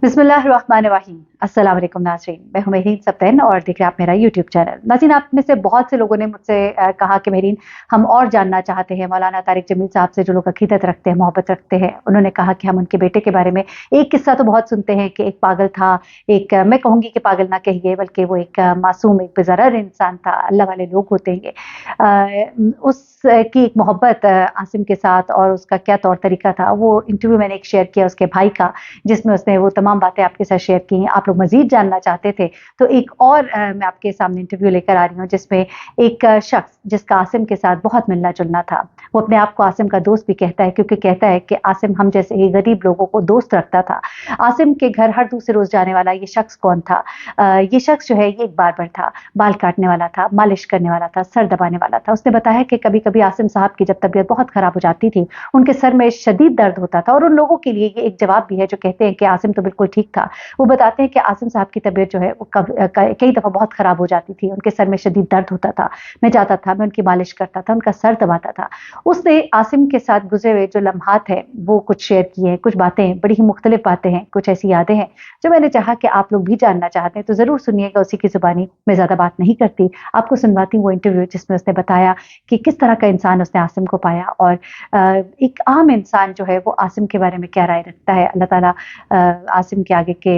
बिस्मिल्लाहिर्रहमानिर्रहीम। अस्सलाम वालेकुम नाज़रीन, मैं हूं मेहरीन सबतैन और देख रहे हैं आप मेरा यूट्यूब चैनल। नाज़रीन, आप में से बहुत से लोगों ने मुझसे कहा कि मेहरीन हम और जानना चाहते हैं मौलाना तारिक जमील साहब से, जो लोग अकीदत रखते हैं, मोहब्बत रखते हैं। उन्होंने कहा कि हम उनके बेटे के बारे में एक किस्सा तो बहुत सुनते हैं कि एक पागल था, एक मैं कहूँगी कि पागल ना कहिए बल्कि वो एक मासूम, एक बेज़रर इंसान था। अल्लाह वाले लोग होते हैं। उसकी एक मोहब्बत आसिम के साथ और उसका क्या तौर तरीका था, वो इंटरव्यू मैंने एक शेयर किया उसके भाई का, जिसमें उसने वो तमाम बातें आपके साथ शेयर की हैं। आप लोग मज़ीद जानना चाहते थे तो एक और मैं आपके सामने इंटरव्यू लेकर आ रही हूँ, जिसमें एक शख्स जिसका आसिम के साथ बहुत मिलना-जुलना था, वो अपने आप को आसिम का दोस्त भी कहता है, क्योंकि कहता है कि आसिम हम जैसे ही गरीब लोगों को दोस्त रखता था। आसिम के घर हर दूसरे रोज़ जाने वाला ये शख्स कौन था? ये शख्स जो है ये एक बार्बर था, बाल काटने वाला था, मालिश करने वाला था, सर दबाने वाला था। उसने बताया कि कभी-कभी आसिम साहब की जब तबीयत बहुत ख़राब हो जाती थी, उनके सर में शदीद दर्द होता था, और उन लोगों के लिए ये एक जवाब भी है जो कहते हैं कि आसिम तो बिल्कुल ठीक था। वो बताते हैं कि आसिम साहब की तबीयत जो है वो कई दफ़ा बहुत ख़राब हो जाती थी, उनके सर में शदीद दर्द होता था। मैं जाता था, मैं उनकी मालिश करता था, उनका सर दबाता था। उसने आसिम के साथ गुज़रे हुए जो लम्हात हैं वो कुछ शेयर किए हैं, कुछ बातें, बड़ी ही मुख्तलिफ बातें हैं, कुछ ऐसी यादें हैं जो मैंने चाहा कि आप लोग भी जानना चाहते हैं तो ज़रूर सुनिएगा उसी की ज़ुबानी। मैं ज़्यादा बात नहीं करती, आपको सुनवाती हूँ वो इंटरव्यू जिसमें उसने बताया कि किस तरह का इंसान उसने आसिम को पाया, और एक आम इंसान जो है वो आसिम के बारे में क्या राय रखता है। अल्लाह ताला आसिम के आगे के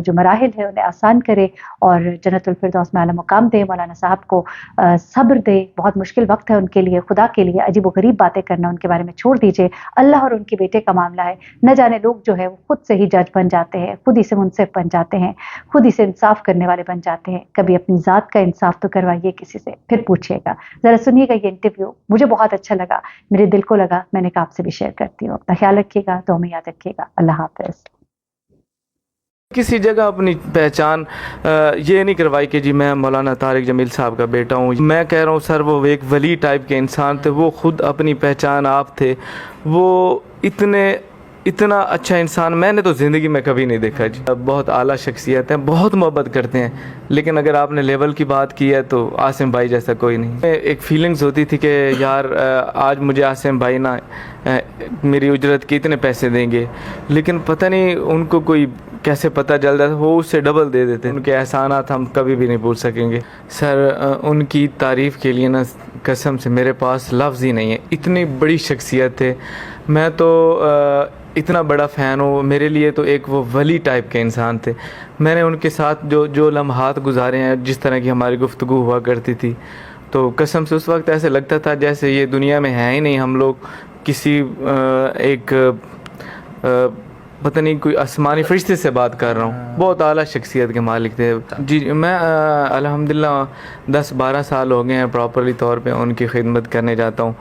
जो मराहिल है उन्हें आसान करे और जन्नतुल फिरदौस में आला मुकाम दे। मौलाना साहब को सब्र दे, बहुत मुश्किल वक्त है उनके लिए, खुदा के लिए अजीब व गरीब बातें करना उनके बारे में छोड़ दीजिए। अल्लाह और उनके बेटे का मामला है, न जाने लोग जो है वो खुद से ही जज बन जाते हैं, खुद ही से मुनसिफ बन जाते हैं, खुद ही से इंसाफ करने वाले बन जाते हैं। कभी अपनी ज़ात का इंसाफ तो करवाइए किसी से, फिर पूछिएगा। ज़रा सुनिएगा ये इंटरव्यू, मुझे बहुत अच्छा लगा, मेरे दिल को लगा, मैंने कहा आपसे भी शेयर करती हूँ। अपना ख्याल रखिएगा, दुआ में याद रखिएगा। अल्लाह हाफ़िज़। किसी जगह अपनी पहचान ये नहीं करवाई कि जी मैं मौलाना तारिक जमील साहब का बेटा हूँ। मैं कह रहा हूँ सर, वो एक वली टाइप के इंसान थे, वो खुद अपनी पहचान आप थे। वो इतना अच्छा इंसान मैंने तो ज़िंदगी में कभी नहीं देखा जी। बहुत आला शख्सियत है, बहुत मोहब्बत करते हैं, लेकिन अगर आपने लेवल की बात की है तो आसिम भाई जैसा कोई नहीं। एक फीलिंग्स होती थी कि यार आज मुझे आसिम भाई ना मेरी उजरत के इतने पैसे देंगे, लेकिन पता नहीं उनको कोई कैसे पता चल जाता, वो उससे डबल दे देते। उनके एहसानात हम कभी भी नहीं भूल सकेंगे सर। उनकी तारीफ़ के लिए ना कसम से मेरे पास लफ्ज़ ही नहीं है, इतनी बड़ी शख्सियत थे। मैं तो इतना बड़ा फ़ैन हूँ, मेरे लिए तो एक वो वली टाइप के इंसान थे। मैंने उनके साथ जो लम्हात गुजारे हैं, जिस तरह की हमारी गुफ्तगू हुआ करती थी, तो कसम से उस वक्त ऐसे लगता था जैसे ये दुनिया में है ही नहीं, हम लोग किसी पता नहीं कोई आसमानी फरिश्ते से बात कर रहा हूँ। बहुत आला शख्सियत के मालिक थे जी। मैं अल्हम्दुलिल्लाह 10-12 साल हो गए हैं प्रॉपरली तौर पे उनकी खिदमत करने जाता हूँ।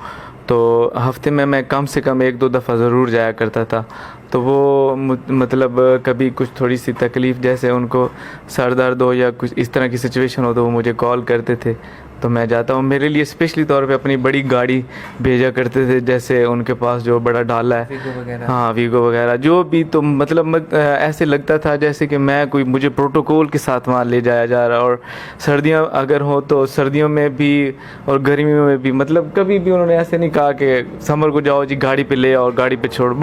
तो हफ्ते में मैं कम से कम 1-2 दफ़ा ज़रूर जाया करता था। तो वो मतलब कभी कुछ थोड़ी सी तकलीफ़, जैसे उनको सर दर्द हो या कुछ इस तरह की सिचुएशन हो, तो वो मुझे कॉल करते थे, तो मैं जाता हूँ। मेरे लिए स्पेशली तौर पे अपनी बड़ी गाड़ी भेजा करते थे, जैसे उनके पास जो बड़ा डाला है, हाँ वीगो वगैरह जो भी। तो मतलब ऐसे लगता था जैसे कि मैं कोई, मुझे प्रोटोकॉल के साथ वहाँ ले जाया जा रहा। और सर्दियाँ अगर हो तो सर्दियों में भी और गर्मियों में भी, मतलब कभी भी उन्होंने ऐसे नहीं कहा कि समर को जाओ जी गाड़ी पे ले और गाड़ी पे छोड़।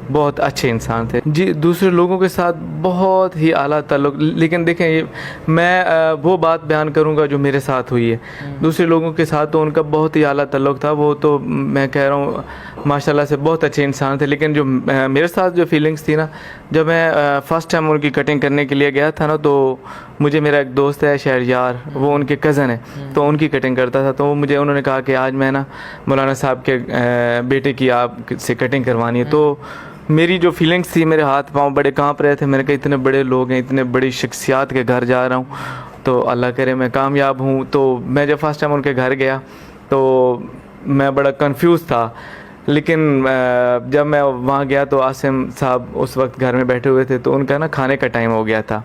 बहुत अच्छे इंसान थे जी। दूसरे लोगों के साथ बहुत ही आला ताल्लुक़, लेकिन देखें ये मैं वो बात बयान करूंगा जो मेरे साथ हुई है। दूसरे लोगों के साथ तो उनका बहुत ही आला ताल्लुक़ था, वो तो मैं कह रहा हूँ माशाल्लाह से बहुत अच्छे इंसान थे। लेकिन जो मेरे साथ जो फीलिंग्स थी ना, जब मैं फ़र्स्ट टाइम उनकी कटिंग करने के लिए गया था ना, तो मुझे मेरा एक दोस्त है शहरयार, वो उनके कज़न है, तो उनकी कटिंग करता था। तो उन्होंने कहा कि आज मैं ना मौलाना साहब के बेटे की आप से कटिंग करवानी है। तो मेरी जो फीलिंग्स थी, मेरे हाथ पाँव बड़े कांप रहे थे। मैंने कहा इतने बड़े लोग हैं, इतने बड़ी शख्सियात के घर जा रहा हूँ, तो अल्लाह करे मैं कामयाब हूँ। तो मैं जब फर्स्ट टाइम उनके घर गया तो मैं बड़ा कंफ्यूज था, लेकिन जब मैं वहाँ गया तो आसिम साहब उस वक्त घर में बैठे हुए थे, तो उनका ना खाने का टाइम हो गया था।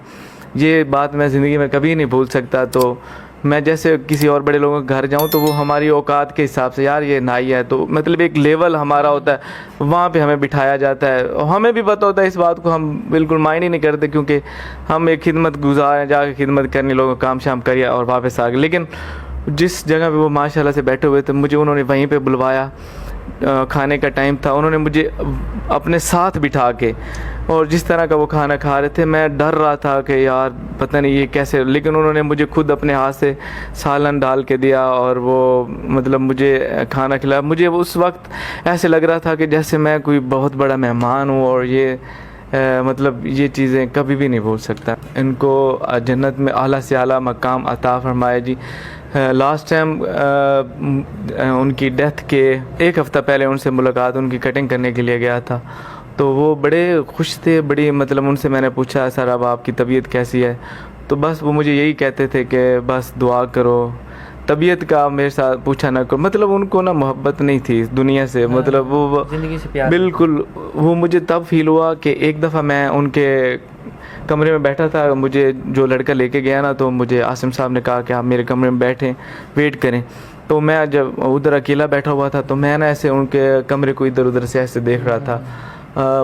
ये बात मैं ज़िंदगी में कभी नहीं भूल सकता। तो मैं जैसे किसी और बड़े लोगों के घर जाऊं तो वो हमारी औकात के हिसाब से, यार ये नाई है, तो मतलब एक लेवल हमारा होता है, वहाँ पे हमें बिठाया जाता है। और हमें भी पता होता है इस बात को, हम बिल्कुल माइंड ही नहीं करते, क्योंकि हम एक खिदमत गुजार हैं, जाकर खिदमत करनी, लोगों को काम शाम करिए और वापस आ गए। लेकिन जिस जगह पे वो माशाल्लाह से बैठे हुए थे, मुझे उन्होंने वहीं पे बुलवाया। کھانے کا ٹائم تھا انہوں نے مجھے اپنے ساتھ بٹھا کے اور جس طرح کا وہ کھانا کھا رہے تھے میں ڈر رہا تھا کہ یار پتہ نہیں یہ کیسے, لیکن انہوں نے مجھے خود اپنے ہاتھ سے سالن ڈال کے دیا اور وہ مطلب مجھے کھانا کھلایا. مجھے اس وقت ایسے لگ رہا تھا کہ جیسے میں کوئی بہت بڑا مہمان ہوں, اور یہ مطلب یہ چیزیں کبھی بھی نہیں بھول سکتا. ان کو جنت میں اعلیٰ سے اعلیٰ مقام عطا فرمائے جی. لاسٹ ٹائم ان کی ڈیتھ کے ایک ہفتہ پہلے ان سے ملاقات ان کی کٹنگ کرنے کے لیے گیا تھا, تو وہ بڑے خوش تھے, بڑی مطلب ان سے میں نے پوچھا سر اب آپ کی طبیعت کیسی ہے, تو بس وہ مجھے یہی کہتے تھے کہ بس دعا کرو, طبیعت کا میرے ساتھ پوچھا نہ کرو. مطلب ان کو نا محبت نہیں تھی اس دنیا سے, مطلب وہ زندگی سے پیار بالکل. وہ مجھے تب فیل ہوا کہ ایک دفعہ میں ان کے کمرے میں بیٹھا تھا, مجھے جو لڑکا لے کے گیا نا تو مجھے عاصم صاحب نے کہا کہ آپ میرے کمرے میں بیٹھیں ویٹ کریں. تو میں جب ادھر اکیلا بیٹھا ہوا تھا تو میں نا ایسے ان کے کمرے کو ادھر ادھر سے ایسے دیکھ رہا تھا.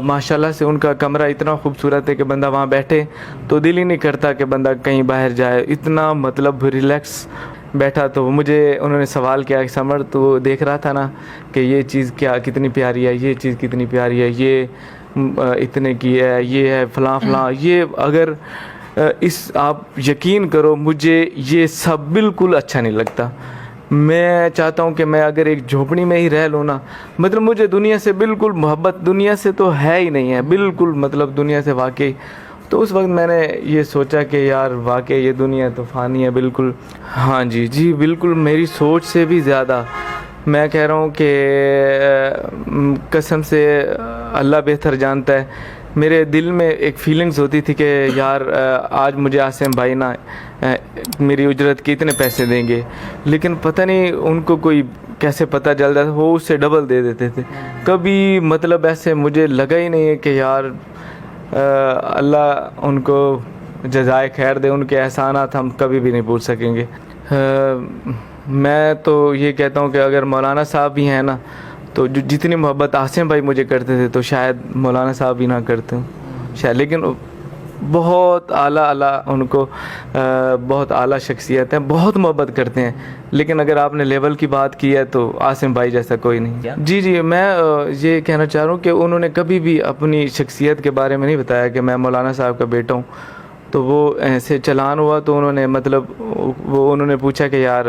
ماشاءاللہ سے ان کا کمرہ اتنا خوبصورت ہے کہ بندہ وہاں بیٹھے تو دل ہی نہیں کرتا کہ بندہ کہیں باہر جائے, اتنا مطلب ریلیکس بیٹھا. تو مجھے انہوں نے سوال کیا کہ سمر تو دیکھ رہا تھا نا کہ یہ چیز کیا کتنی پیاری ہے, یہ چیز کتنی پیاری ہے, یہ اتنے کی ہے, یہ ہے فلاں فلاں, یہ اگر اس آپ یقین کرو مجھے یہ سب بالکل اچھا نہیں لگتا. میں چاہتا ہوں کہ میں اگر ایک جھونپڑی میں ہی رہ لوں نا, مطلب مجھے دنیا سے بالکل محبت دنیا سے تو ہے ہی نہیں ہے بالکل, مطلب دنیا سے واقعی. تو اس وقت میں نے یہ سوچا کہ یار واقعی یہ دنیا تو فانی ہے بالکل. ہاں جی جی بالکل, میری سوچ سے بھی زیادہ میں کہہ رہا ہوں کہ قسم سے اللہ بہتر جانتا ہے. میرے دل میں ایک فیلنگز ہوتی تھی کہ یار آج مجھے عاصم بھائی نا میری اجرت کے اتنے پیسے دیں گے, لیکن پتہ نہیں ان کو کوئی کیسے پتہ چل جاتا, وہ اس سے ڈبل دے دیتے تھے. کبھی مطلب ایسے مجھے لگا ہی نہیں ہے کہ یار اللہ ان کو جزائے خیر دے, ان کے احسانات ہم کبھی بھی نہیں بھول سکیں گے. میں تو یہ کہتا ہوں کہ اگر مولانا صاحب بھی ہیں نا تو جو جتنی محبت عاصم بھائی مجھے کرتے تھے تو شاید مولانا صاحب بھی نہ کرتے ہوں شاید, لیکن بہت اعلیٰ ان کو بہت اعلیٰ شخصیت ہیں, بہت محبت کرتے ہیں. لیکن اگر آپ نے لیول کی بات کی ہے تو عاصم بھائی جیسا کوئی نہیں. جی جی میں یہ کہنا چاہ رہا ہوں کہ انہوں نے کبھی بھی اپنی شخصیت کے بارے میں نہیں بتایا کہ میں مولانا صاحب کا بیٹا ہوں. تو وہ ایسے چلان ہوا تو انہوں نے مطلب وہ انہوں نے پوچھا کہ یار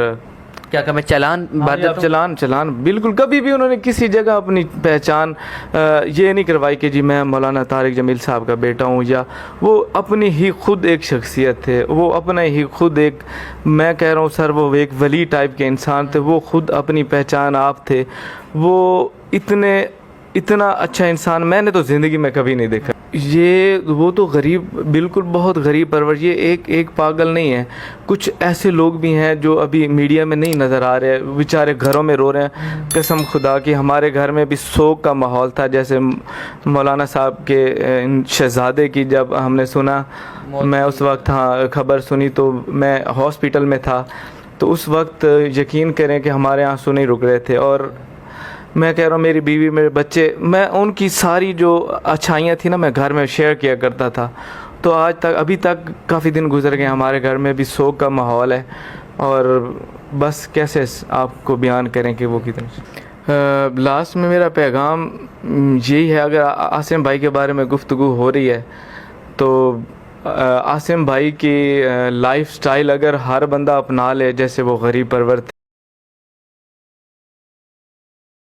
کیا کہ میں چلان چلان بالکل کبھی بھی انہوں نے کسی جگہ اپنی پہچان یہ نہیں کروائی کہ جی میں مولانا طارق جمیل صاحب کا بیٹا ہوں, یا وہ اپنی ہی خود ایک شخصیت تھے, وہ اپنا ہی خود ایک, میں کہہ رہا ہوں سر وہ ایک ولی ٹائپ کے انسان تھے. وہ خود اپنی پہچان آپ تھے. وہ اتنا اچھا انسان میں نے تو زندگی میں کبھی نہیں دیکھا. وہ تو غریب بالکل بہت غریب پرور, یہ ایک پاگل نہیں ہے. کچھ ایسے لوگ بھی ہیں جو ابھی میڈیا میں نہیں نظر آ رہے, بیچارے گھروں میں رو رہے ہیں. قسم خدا کی ہمارے گھر میں بھی سوگ کا ماحول تھا. جیسے مولانا صاحب کے شہزادے کی جب ہم نے سنا, میں اس وقت خبر سنی تو میں ہاسپٹل میں تھا, تو اس وقت یقین کریں کہ ہمارے آنسو نہیں رک رہے تھے. اور میں کہہ رہا ہوں میری بیوی میرے بچے, میں ان کی ساری جو اچھائیاں تھیں نا میں گھر میں شیئر کیا کرتا تھا. تو آج تک ابھی تک کافی دن گزر گئے, ہمارے گھر میں بھی سوگ کا ماحول ہے. اور بس کیسے آپ کو بیان کریں کہ وہ کتنے. لاسٹ میں میرا پیغام یہی ہے, اگر عاصم بھائی کے بارے میں گفتگو ہو رہی ہے تو عاصم بھائی کی لائف سٹائل اگر ہر بندہ اپنا لے, جیسے وہ غریب پرور تھے,